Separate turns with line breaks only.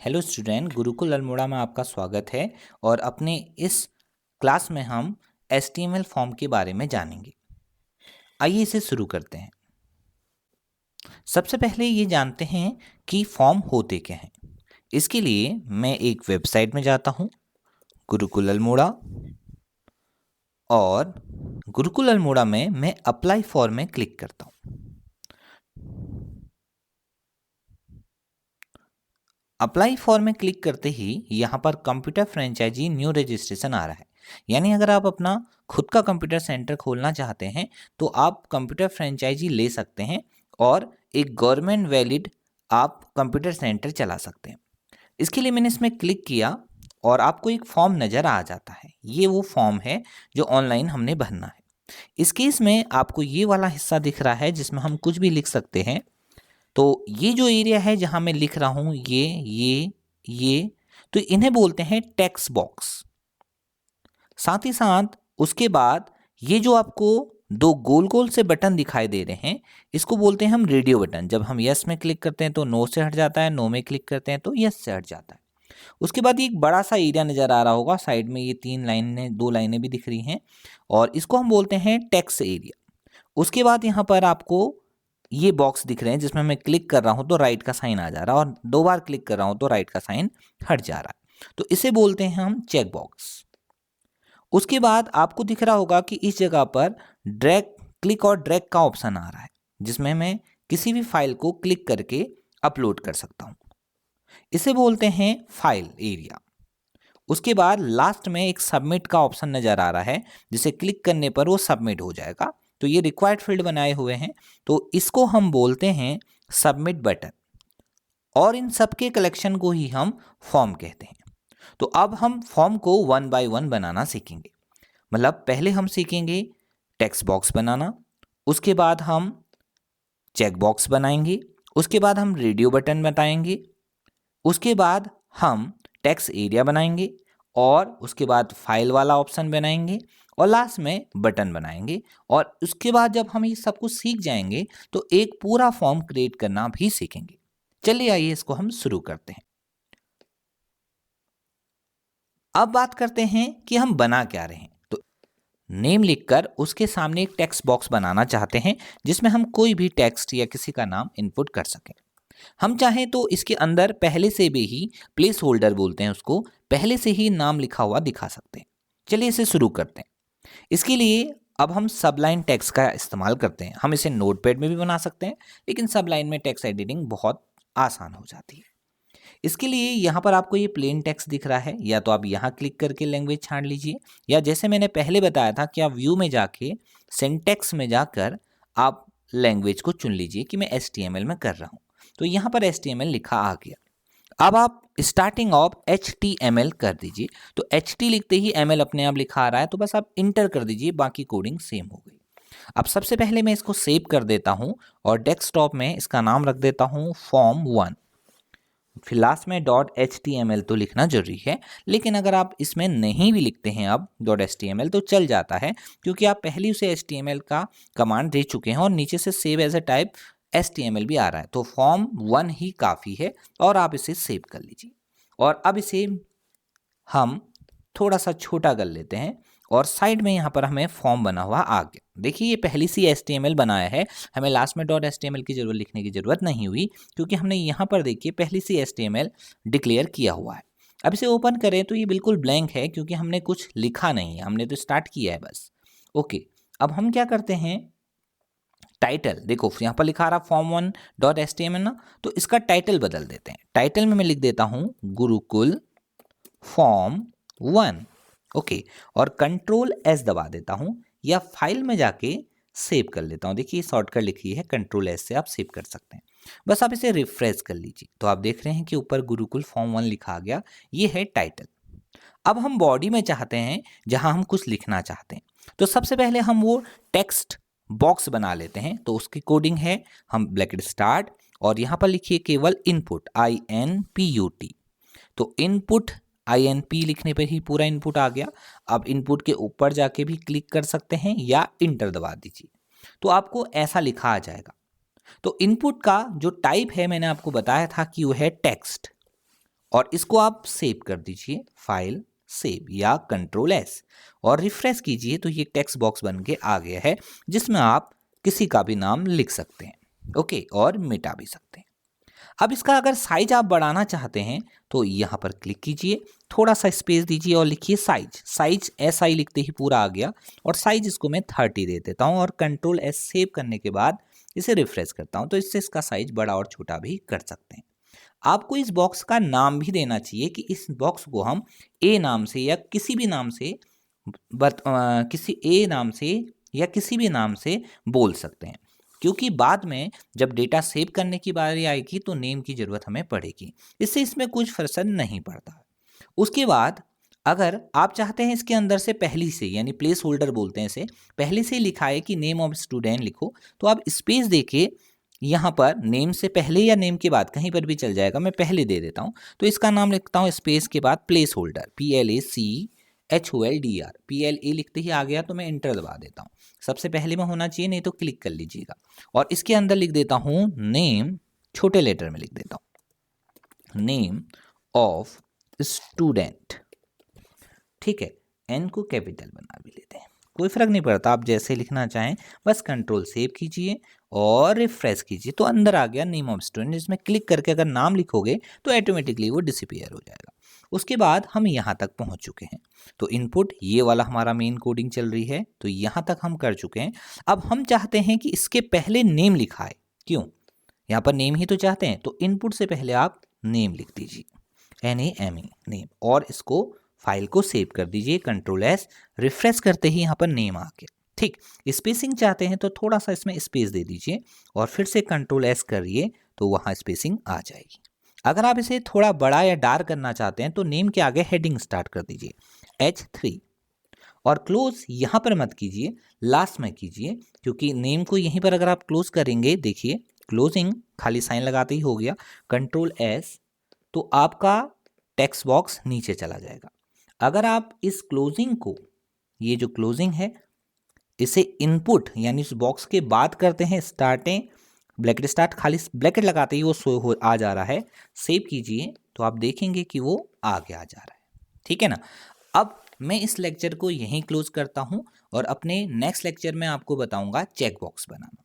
Hello student, Gurukul Almora में आपका स्वागत है। और अपने इस क्लास में हम HTML फॉर्म के बारे में जानेंगे। आइए इसे शुरू करते हैं। सबसे पहले ये जानते हैं कि फॉर्म होते क्या हैं। इसके लिए मैं एक वेबसाइट में जाता हूँ, गुरुकुल अल्मोड़ा, और गुरुकुल अल्मोड़ा में मैं अप्लाई फॉर में क्लिक करता हूँ। अप्लाई फॉर में क्लिक करते ही यहाँ पर कंप्यूटर फ्रेंचाइजी न्यू रजिस्ट्रेशन आ रहा है। यानी अगर आप अपना खुद का कंप्यूटर सेंटर खोलना चाहते हैं तो आप कंप्यूटर फ्रेंचाइजी ले सकते हैं और एक गवर्नमेंट वैलिड आप कंप्यूटर सेंटर चला सकते हैं। इसके लिए मैंने इसमें क्लिक किया और आपको एक फॉर्म नज़र आ जाता है। ये वो फॉर्म है जो ऑनलाइन हमने भरना है। इस केस में आपको ये वाला हिस्सा दिख रहा है जिसमें हम कुछ भी लिख सकते हैं। तो ये जो एरिया है जहां मैं लिख रहा हूं ये तो इन्हें बोलते हैं टेक्स्ट बॉक्स। साथ ही साथ उसके बाद ये जो आपको दो गोल गोल से बटन दिखाई दे रहे हैं, इसको बोलते हैं हम रेडियो बटन। जब हम यस में क्लिक करते हैं तो नो से हट जाता है, नो में क्लिक करते हैं तो यस से हट जाता है। उसके बाद ये एक बड़ा सा एरिया नजर आ रहा होगा, साइड में ये 3 लाइनें, 2 लाइनें भी दिख रही हैं, और इसको हम बोलते हैं टेक्स्ट एरिया। उसके बाद यहाँ पर आपको ये बॉक्स दिख रहे हैं जिसमें मैं क्लिक कर रहा हूं तो राइट का साइन आ जा रहा है, और 2 बार क्लिक कर रहा हूं तो राइट का साइन हट जा रहा है। तो इसे बोलते हैं हम चेक बॉक्स। उसके बाद आपको दिख रहा होगा कि इस जगह पर ड्रैग, क्लिक और ड्रैग का ऑप्शन आ रहा है जिसमें मैं किसी भी फाइल को क्लिक करके अपलोड कर सकता हूं। इसे बोलते हैं फाइल एरिया। उसके बाद लास्ट में एक सबमिट का ऑप्शन नजर आ रहा है जिसे क्लिक करने पर वो सबमिट हो जाएगा। तो ये रिक्वायर्ड फील्ड बनाए हुए हैं, तो इसको हम बोलते हैं सबमिट बटन। और इन सब के कलेक्शन को ही हम फॉर्म कहते हैं। तो अब हम फॉर्म को 1 बाय 1 बनाना सीखेंगे। मतलब पहले हम सीखेंगे टेक्स्ट बॉक्स बनाना, उसके बाद हम चेक बॉक्स बनाएंगे, उसके बाद हम रेडियो बटन बताएंगे, उसके बाद हम टेक्स्ट एरिया बनाएंगे, और उसके बाद फाइल वाला ऑप्शन बनाएंगे, और लास्ट में बटन बनाएंगे। और उसके बाद जब हम ये सब कुछ सीख जाएंगे तो एक पूरा फॉर्म क्रिएट करना भी सीखेंगे। चलिए आइए इसको हम शुरू करते हैं। अब बात करते हैं कि हम बना क्या रहे हैं। तो नेम लिखकर उसके सामने एक टेक्स्ट बॉक्स बनाना चाहते हैं जिसमें हम कोई भी टेक्स्ट या किसी का नाम इनपुट कर सकें। हम चाहें तो इसके अंदर पहले से भी ही प्लेस होल्डर बोलते हैं उसको, पहले से ही नाम लिखा हुआ दिखा सकते हैं। चलिए इसे शुरू करते हैं। इसके लिए अब हम सबलाइन टेक्स्ट का इस्तेमाल करते हैं। हम इसे नोटपैड में भी बना सकते हैं, लेकिन सबलाइन में टेक्स्ट एडिटिंग बहुत आसान हो जाती है। इसके लिए यहाँ पर आपको ये प्लेन टेक्स्ट दिख रहा है, या तो आप यहाँ क्लिक करके लैंग्वेज छाड़ लीजिए, या जैसे मैंने पहले बताया था कि आप व्यू में जाके सिंटैक्स में जाकर आप लैंग्वेज को चुन लीजिए कि मैं HTML में कर रहा हूँ। तो यहाँ पर HTML लिखा आ गया। अब आप स्टार्टिंग ऑफ HTML कर दीजिए। तो HT लिखते ही ML अपने आप लिखा आ रहा है, तो बस आप इंटर कर दीजिए, बाकी कोडिंग सेम हो गई। अब सबसे पहले मैं इसको सेव कर देता हूँ और डेस्कटॉप में इसका नाम रख देता हूँ form1। फिर लास्ट में .html तो लिखना जरूरी है, लेकिन अगर आप इसमें नहीं भी लिखते हैं अब .html तो चल जाता है, क्योंकि आप पहले उसे HTML का कमांड दे चुके हैं और नीचे से save as a type HTML भी आ रहा है। तो form1 ही काफ़ी है और आप इसे सेव कर लीजिए। और अब इसे हम थोड़ा सा छोटा कर लेते हैं, और साइड में यहाँ पर हमें फॉर्म बना हुआ आ गया। देखिए ये पहली सी HTML बनाया है, हमें लास्ट में .html की जरूरत, लिखने की ज़रूरत नहीं हुई, क्योंकि हमने यहाँ पर देखिए पहली सी HTML डिक्लेयर किया हुआ है। अब इसे ओपन करें तो ये बिल्कुल ब्लैंक है, क्योंकि हमने कुछ लिखा नहीं है, हमने तो स्टार्ट किया है बस। ओके, अब हम क्या करते हैं, टाइटल देखो यहाँ पर लिखा रहा form1.html ना, तो इसका टाइटल बदल देते हैं। टाइटल में मैं लिख देता हूँ गुरुकुल form1। ओके, और Ctrl+S दबा देता हूँ, या फाइल में जाके सेव कर लेता हूँ। देखिए शॉर्टकट लिखी है, Ctrl+S से आप सेव कर सकते हैं। बस आप इसे रिफ्रेश कर लीजिए तो आप देख रहे हैं कि ऊपर गुरुकुल form1 लिखा आ गया। ये है टाइटल। अब हम बॉडी में चाहते हैं जहां हम कुछ लिखना चाहते हैं, तो सबसे पहले हम वो टेक्स्ट बॉक्स बना लेते हैं। तो उसकी कोडिंग है, हम ब्रैकेट स्टार्ट और यहाँ पर लिखिए केवल इनपुट INPUT। तो इनपुट INP लिखने पर ही पूरा इनपुट आ गया। अब इनपुट के ऊपर जाके भी क्लिक कर सकते हैं या इंटर दबा दीजिए, तो आपको ऐसा लिखा आ जाएगा। तो इनपुट का जो टाइप है मैंने आपको बताया था कि वो है टेक्स्ट। और इसको आप सेव कर दीजिए, फाइल सेव या कंट्रोल एस, और रिफ्रेश कीजिए तो ये टेक्स्ट बॉक्स बन के आ गया है जिसमें आप किसी का भी नाम लिख सकते हैं, ओके, और मिटा भी सकते हैं। अब इसका अगर साइज आप बढ़ाना चाहते हैं तो यहाँ पर क्लिक कीजिए, थोड़ा सा स्पेस दीजिए और लिखिए साइज। साइज SI लिखते ही पूरा आ गया, और साइज इसको मैं 30 दे देता हूँ और कंट्रोल S सेव करने के बाद इसे रिफ्रेश करता हूँ, तो इससे इसका साइज बड़ा और छोटा भी कर सकते हैं। आपको इस बॉक्स का नाम भी देना चाहिए कि इस बॉक्स को हम ए नाम से या किसी भी नाम से किसी ए नाम से या किसी भी नाम से बोल सकते हैं, क्योंकि बाद में जब डेटा सेव करने की बारी आएगी तो नेम की ज़रूरत हमें पड़ेगी। इससे इसमें कुछ फर्क नहीं पड़ता। उसके बाद अगर आप चाहते हैं इसके अंदर से पहली से, यानी प्लेस होल्डर बोलते हैं इसे, पहले से लिखा है कि नेम ऑफ स्टूडेंट लिखो, तो आप स्पेस देके यहाँ पर नेम से पहले या नेम के बाद कहीं पर भी चल जाएगा, मैं पहले दे देता हूँ, तो इसका नाम लिखता हूँ स्पेस के बाद प्लेस होल्डर, PLACHOLDR, PLA लिखते ही आ गया तो मैं एंटर दबा देता हूँ। सबसे पहले में होना चाहिए, नहीं तो क्लिक कर लीजिएगा, और इसके अंदर लिख देता हूँ नेम, छोटे लेटर में लिख देता हूँ नेम ऑफ स्टूडेंट, ठीक है, एन को कैपिटल बना भी लेते हैं, कोई फर्क नहीं पड़ता, आप जैसे लिखना चाहें, बस कंट्रोल सेव कीजिए और रिफ्रेश कीजिए तो अंदर आ गया नेम ऑफ स्टूडेंट। इसमें क्लिक करके अगर नाम लिखोगे तो ऑटोमेटिकली वो डिसअपीयर हो जाएगा। उसके बाद हम यहाँ तक पहुँच चुके हैं, तो इनपुट ये वाला हमारा मेन कोडिंग चल रही है, तो यहाँ तक हम कर चुके हैं। अब हम चाहते हैं कि इसके पहले नेम लिखा है, क्यों, यहाँ पर नेम ही तो चाहते हैं, तो इनपुट से पहले आप नेम लिख दीजिए, NAME नेम, और इसको फाइल को सेव कर दीजिए, कंट्रोल S, रिफ्रेश करते ही यहाँ पर नेम आ गया। ठीक, स्पेसिंग चाहते हैं तो थोड़ा सा इसमें स्पेस दे दीजिए और फिर से कंट्रोल S करिए तो वहाँ स्पेसिंग आ जाएगी। अगर आप इसे थोड़ा बड़ा या डार्क करना चाहते हैं तो नेम के आगे हेडिंग स्टार्ट कर दीजिए H3, और क्लोज यहाँ पर मत कीजिए, लास्ट में कीजिए, क्योंकि नेम को यहीं पर अगर आप क्लोज करेंगे, देखिए क्लोजिंग खाली साइन लगाते ही हो गया, कंट्रोल S, तो आपका टेक्स्ट बॉक्स नीचे चला जाएगा। अगर आप इस क्लोजिंग को, ये जो क्लोजिंग है, इसे इनपुट यानी इस बॉक्स के बाद करते हैं, स्टार्टिंग ब्रैकेट स्टार्ट, खाली ब्रैकेट लगाते ही वो आ जा रहा है, सेव कीजिए तो आप देखेंगे कि वो आगे आ जा रहा है, ठीक है ना। अब मैं इस लेक्चर को यहीं क्लोज करता हूँ और अपने नेक्स्ट लेक्चर में आपको बताऊंगा चेक बॉक्स बनाना।